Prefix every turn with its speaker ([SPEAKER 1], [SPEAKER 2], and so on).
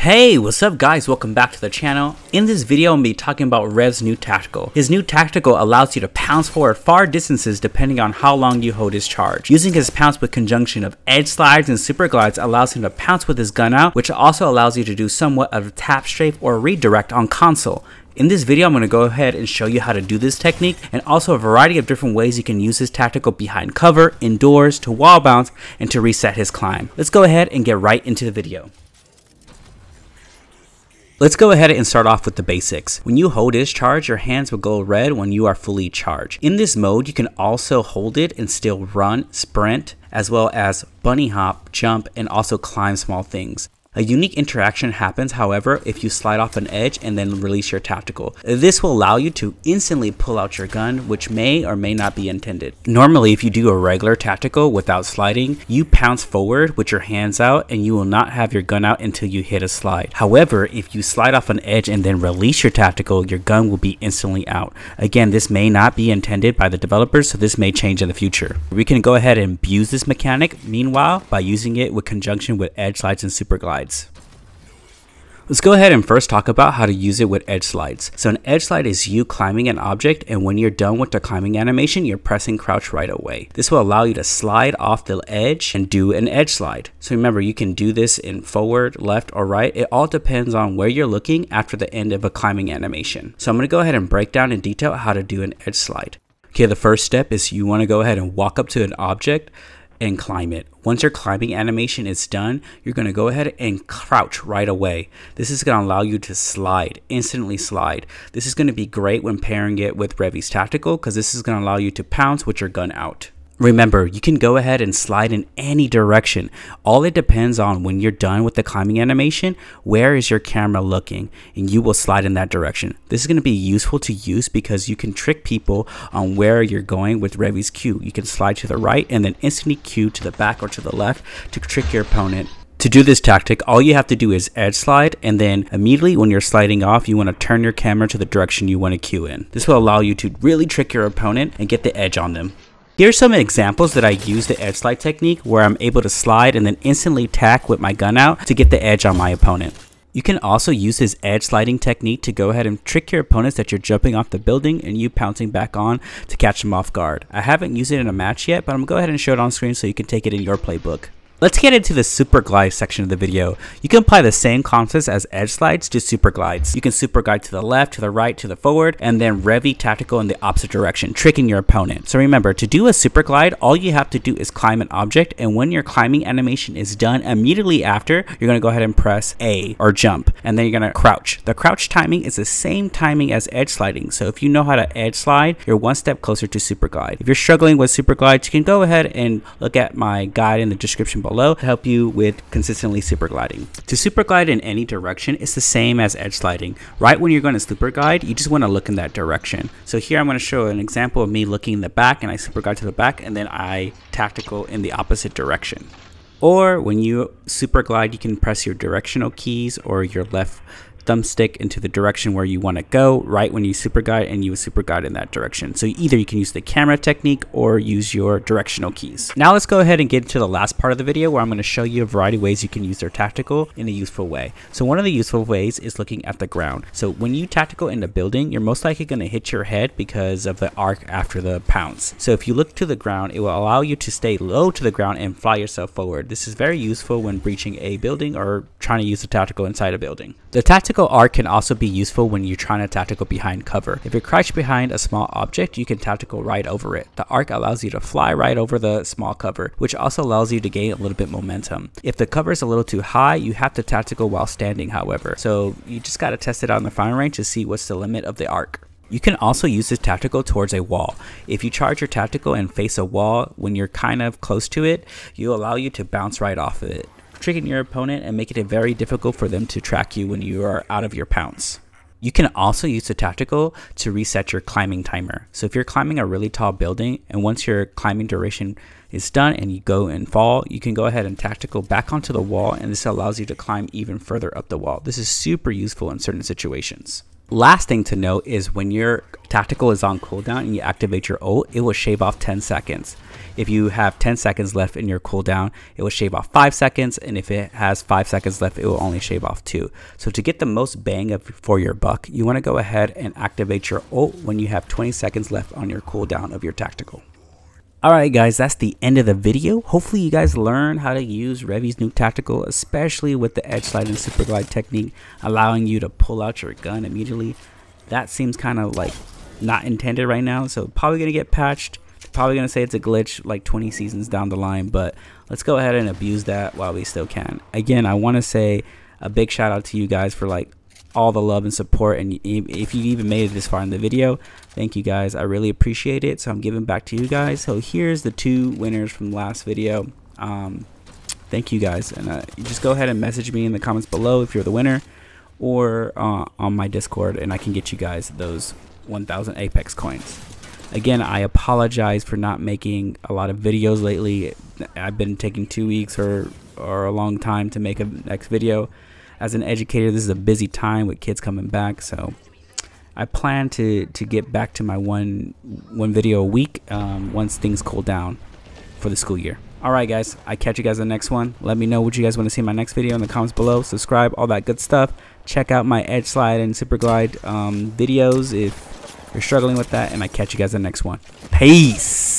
[SPEAKER 1] Hey, what's up guys, welcome back to the channel. In this video I'm going to be talking about Rev's new tactical. His new tactical allows you to pounce forward far distances depending on how long you hold his charge. Using his pounce with conjunction of edge slides and super glides allows him to pounce with his gun out, which also allows you to do somewhat of a tap strafe or redirect on console. In this video, I'm going to go ahead and show you how to do this technique and also a variety of different ways you can use this tactical behind cover, indoors, to wall bounce, and to reset his climb. Let's go ahead and get right into the video. Let's go ahead and start off with the basics. When you hold his charge, your hands will go red when you are fully charged. In this mode, you can also hold it and still run, sprint, as well as bunny hop, jump, and also climb small things. A unique interaction happens, however, if you slide off an edge and then release your tactical. This will allow you to instantly pull out your gun, which may or may not be intended. Normally, if you do a regular tactical without sliding, you pounce forward with your hands out and you will not have your gun out until you hit a slide. However, if you slide off an edge and then release your tactical, your gun will be instantly out. Again, this may not be intended by the developers, so this may change in the future. We can go ahead and abuse this mechanic, meanwhile, by using it with conjunction with edge slides and super glides. Let's go ahead and first talk about how to use it with edge slides. So an edge slide is you climbing an object, and when you're done with the climbing animation, you're pressing crouch right away. This will allow you to slide off the edge and do an edge slide. So remember, you can do this in forward, left, or right. It all depends on where you're looking after the end of a climbing animation. So I'm going to go ahead and break down in detail how to do an edge slide. Okay, the first step is you want to go ahead and walk up to an object and climb it. Once your climbing animation is done, you're going to go ahead and crouch right away. This is going to allow you to slide, instantly slide. This is going to be great when pairing it with Revi's tactical, because this is going to allow you to pounce with your gun out. Remember, you can go ahead and slide in any direction. All it depends on when you're done with the climbing animation, where is your camera looking, and you will slide in that direction. This is going to be useful to use because you can trick people on where you're going with Revi's Q. You can slide to the right and then instantly Q to the back or to the left to trick your opponent. To do this tactic, all you have to do is edge slide, and then immediately when you're sliding off, you want to turn your camera to the direction you want to Q in. This will allow you to really trick your opponent and get the edge on them. Here's some examples that I use the edge slide technique where I'm able to slide and then instantly tack with my gun out to get the edge on my opponent. You can also use this edge sliding technique to go ahead and trick your opponents that you're jumping off the building and you pouncing back on to catch them off guard. I haven't used it in a match yet, but I'm going to go ahead and show it on screen so you can take it in your playbook. Let's get into the super glide section of the video. You can apply the same concepts as edge slides to super glides. You can super glide to the left, to the right, to the forward, and then Revi tactical in the opposite direction, tricking your opponent. So remember, to do a super glide, all you have to do is climb an object, and when your climbing animation is done, immediately after, you're going to go ahead and press A or jump, and then you're going to crouch. The crouch timing is the same timing as edge sliding, so if you know how to edge slide, you're one step closer to super glide. If you're struggling with super glides, you can go ahead and look at my guide in the description below to help you with consistently super gliding. To super glide in any direction, it's the same as edge sliding. Right when you're going to super glide, you just want to look in that direction. So here I'm going to show an example of me looking in the back, and I super glide to the back, and then I tactical in the opposite direction. Or when you super glide, you can press your directional keys or your left thumbstick into the direction where you want to go right when you super glide, and you would super glide in that direction. So either you can use the camera technique or use your directional keys. Now let's go ahead and get into the last part of the video where I'm going to show you a variety of ways you can use their tactical in a useful way. So one of the useful ways is looking at the ground. So when you tactical in the building, you're most likely going to hit your head because of the arc after the pounce. So if you look to the ground, it will allow you to stay low to the ground and fly yourself forward. This is very useful when breaching a building or trying to use the tactical inside a building. The tactical arc can also be useful when you're trying to tactical behind cover. If you're crouched behind a small object, you can tactical right over it. The arc allows you to fly right over the small cover, which also allows you to gain a little bit momentum. If the cover is a little too high, you have to tactical while standing, however. So you just got to test it out in the firing range to see what's the limit of the arc. You can also use this tactical towards a wall. If you charge your tactical and face a wall when you're kind of close to it, it'll allow you to bounce right off of it, tricking your opponent and making it very difficult for them to track you when you are out of your pounce. You can also use the tactical to reset your climbing timer. So if you're climbing a really tall building and once your climbing duration is done and you go and fall, you can go ahead and tactical back onto the wall, and this allows you to climb even further up the wall. This is super useful in certain situations. Last thing to note is when you're tactical is on cooldown and you activate your ult, it will shave off 10 seconds. If you have 10 seconds left in your cooldown, it will shave off 5 seconds, and if it has 5 seconds left, it will only shave off 2. So to get the most bang for your buck, you want to go ahead and activate your ult when you have 20 seconds left on your cooldown of your tactical. Alright guys, that's the end of the video. Hopefully you guys learn how to use Revi's new tactical, especially with the edge slide and super glide technique, allowing you to pull out your gun immediately. That seems kind of like not intended right now, so probably going to get patched. Probably going to say it's a glitch like 20 seasons down the line, but let's go ahead and abuse that while we still can. Again, I want to say a big shout out to you guys for like all the love and support, and if you even made it this far in the video, thank you guys. I really appreciate it, so I'm giving back to you guys. So here's the 2 winners from last video. Thank you guys, and you just go ahead and message me in the comments below if you're the winner, or on my Discord, and I can get you guys those 1,000 Apex coins. Again, I apologize for not making a lot of videos lately. I've been taking 2 weeks or a long time to make a next video. As an educator, this is a busy time with kids coming back, so I plan to get back to my one video a week once things cool down for the school year. Alright guys, I catch you guys in the next one. Let me know what you guys want to see in my next video in the comments below. Subscribe, all that good stuff. Check out my edge slide and super glide videos if you're struggling with that, and I catch you guys in the next one. Peace.